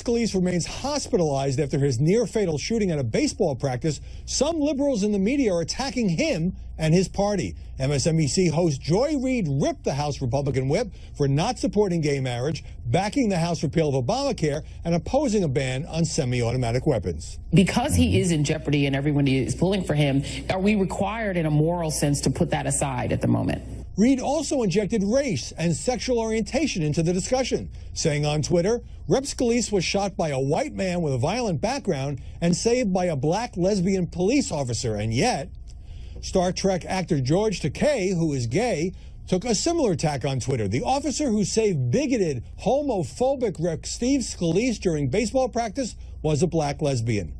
Scalise remains hospitalized after his near-fatal shooting at a baseball practice, some liberals in the media are attacking him and his party. MSNBC host Reid ripped the House Republican whip for not supporting gay marriage, backing the House repeal of Obamacare, and opposing a ban on semi-automatic weapons. Because he is in jeopardy and everyone is pulling for him, are we required in a moral sense to put that aside at the moment? Reid also injected race and sexual orientation into the discussion, saying on Twitter, Rep. Scalise was shot by a white man with a violent background and saved by a black lesbian police officer. And yet, Star Trek actor George Takei, who is gay, took a similar attack on Twitter. The officer who saved bigoted, homophobic Rep. Steve Scalise during baseball practice was a black lesbian.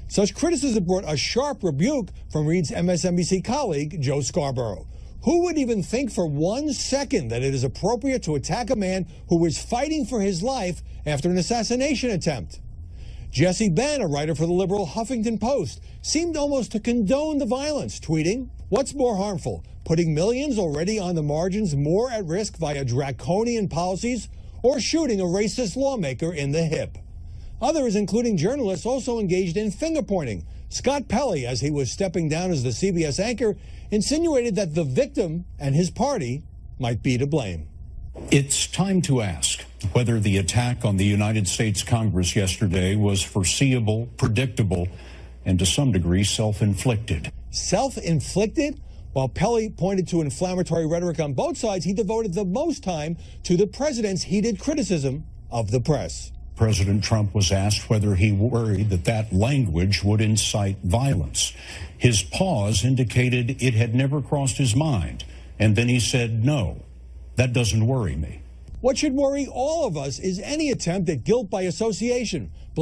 Such criticism brought a sharp rebuke from Reid's MSNBC colleague, Joe Scarborough. Who would even think for 1 second that it is appropriate to attack a man who was fighting for his life after an assassination attempt? Jesse Benn, a writer for the liberal Huffington Post, seemed almost to condone the violence, tweeting, "What's more harmful, putting millions already on the margins more at risk via draconian policies, or shooting a racist lawmaker in the hip?" Others, including journalists, also engaged in finger-pointing. Scott Pelley, as he was stepping down as the CBS anchor, insinuated that the victim and his party might be to blame. It's time to ask whether the attack on the United States Congress yesterday was foreseeable, predictable, and to some degree self-inflicted. Self-inflicted? While Pelley pointed to inflammatory rhetoric on both sides, he devoted the most time to the president's heated criticism of the press. President Trump was asked whether he worried that that language would incite violence. His pause indicated it had never crossed his mind. And then he said, "No, that doesn't worry me." What should worry all of us is any attempt at guilt by association.